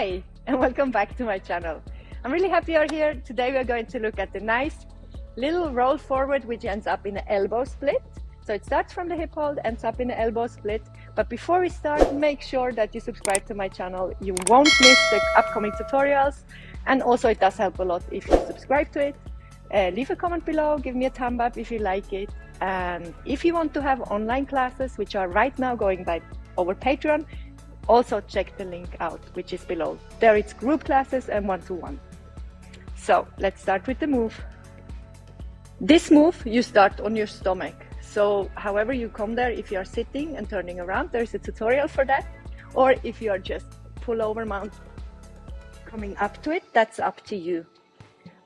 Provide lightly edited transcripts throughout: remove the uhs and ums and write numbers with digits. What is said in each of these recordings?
Hi, and welcome back to my channel. I'm really happy you're here. Today we're going to look at the nice little roll forward which ends up in an elbow split. So it starts from the hip hold, ends up in an elbow split. But before we start, make sure that you subscribe to my channel. You won't miss the upcoming tutorials. And also it does help a lot if you subscribe to it. Leave a comment below, give me a thumb up if you like it. And if you want to have online classes, which are right now going by over Patreon, also check the link out, which is below. There it's group classes and one-to-one. So let's start with the move. This move, you start on your stomach. So however you come there, if you are sitting and turning around, there's a tutorial for that. Or if you are just pull over mount, coming up to it, that's up to you.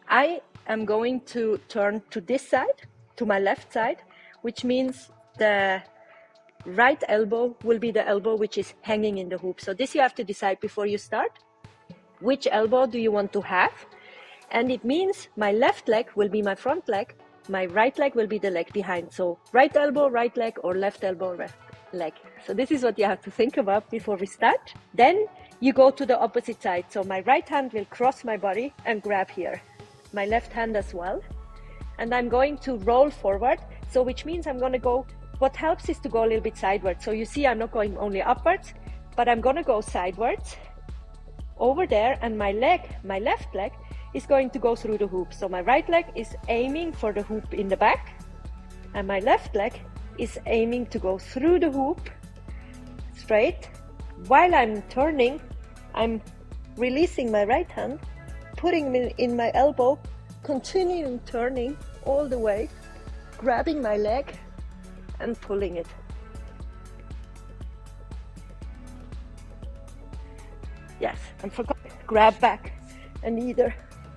I am going to turn to this side, to my left side, which means the right elbow will be the elbow which is hanging in the hoop. So this you have to decide before you start. Which elbow do you want to have? And it means my left leg will be my front leg, my right leg will be the leg behind. So right elbow, right leg, or left elbow, left leg. So this is what you have to think about before we start. Then you go to the opposite side. So my right hand will cross my body and grab here. My left hand as well. And I'm going to roll forward. So which means I'm going to go, what helps is to go a little bit sideways. So you see I'm not going only upwards, but I'm going to go sideways over there, and my left leg is going to go through the hoop. So my right leg is aiming for the hoop in the back, and my left leg is aiming to go through the hoop straight. While I'm turning, I'm releasing my right hand, putting it in my elbow, continuing turning all the way, grabbing my leg and pulling it. Yes, and forgot, grab back, and either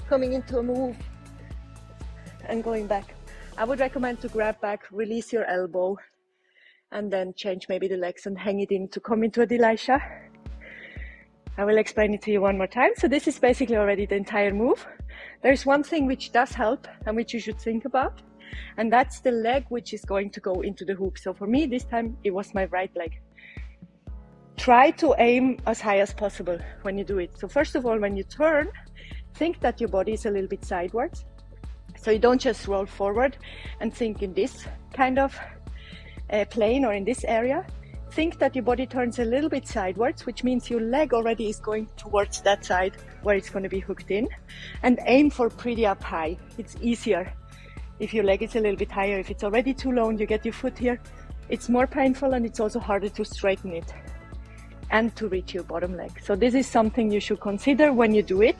coming into a move and going back. I would recommend to grab back, release your elbow, and then change maybe the legs and hang it in to come into a Lyra. I will explain it to you one more time. So this is basically already the entire move. There's one thing which does help and which you should think about, and that's the leg which is going to go into the hoop. So for me this time it was my right leg. Try to aim as high as possible when you do it. So first of all, when you turn, think that your body is a little bit sideways. So you don't just roll forward and think in this kind of plane or in this area. Think that your body turns a little bit sideways, which means your leg already is going towards that side where it's going to be hooked in, and aim for pretty up high. It's easier if your leg is a little bit higher. If it's already too low and you get your foot here, it's more painful, and it's also harder to straighten it and to reach your bottom leg. So this is something you should consider when you do it.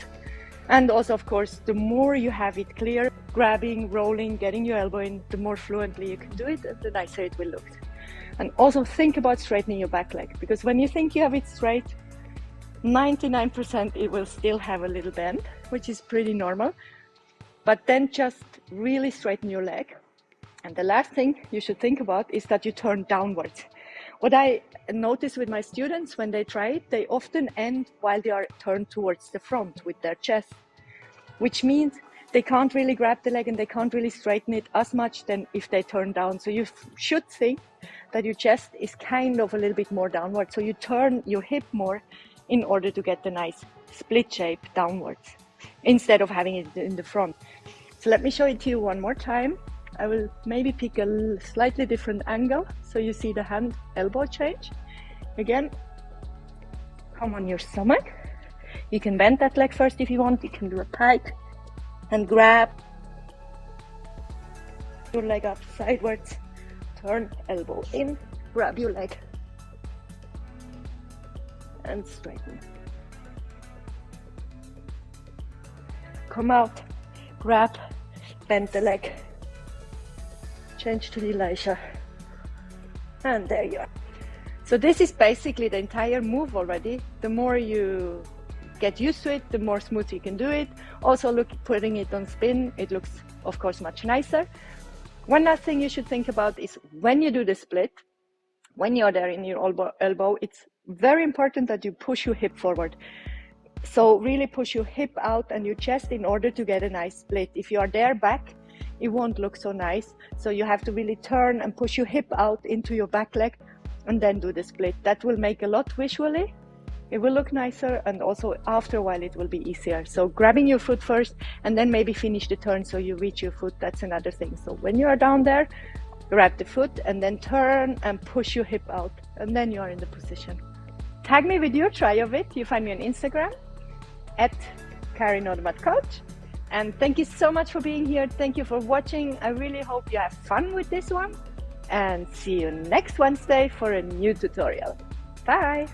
And also, of course, the more you have it clear, grabbing, rolling, getting your elbow in, the more fluently you can do it, and the nicer it will look. And also think about straightening your back leg, because when you think you have it straight, 99% it will still have a little bend, which is pretty normal. But then just really straighten your leg. And the last thing you should think about is that you turn downwards. What I notice with my students when they try it, they often end while they are turned towards the front with their chest, which means they can't really grab the leg and they can't really straighten it as much than if they turn down. So you should think that your chest is kind of a little bit more downward. So you turn your hip more in order to get the nice split shape downwards instead of having it in the front. So let me show it to you one more time. I will maybe pick a slightly different angle so you see the hand elbow change. Again, come on your stomach. You can bend that leg first if you want. You can do a pike and grab your leg up sideways, turn elbow in, grab your leg and straighten. Come out, grab, bend the leg, change to the Lyra, and there you are. So this is basically the entire move already. The more you get used to it, the more smooth you can do it. Also look, putting it on spin, it looks of course much nicer. One last thing you should think about is when you do the split, when you're there in your elbow, it's very important that you push your hip forward. So really push your hip out and your chest in order to get a nice split. If you are there back, it won't look so nice. So you have to really turn and push your hip out into your back leg and then do the split. That will make a lot visually, it will look nicer, and also after a while it will be easier. So grabbing your foot first and then maybe finish the turn so you reach your foot, that's another thing. So when you are down there, grab the foot and then turn and push your hip out, and then you are in the position. Tag me with your try of it. You find me on Instagram at Karin Odermatt Coach. And thank you so much for being here. Thank you for watching. I really hope you have fun with this one, and see you next Wednesday for a new tutorial. Bye.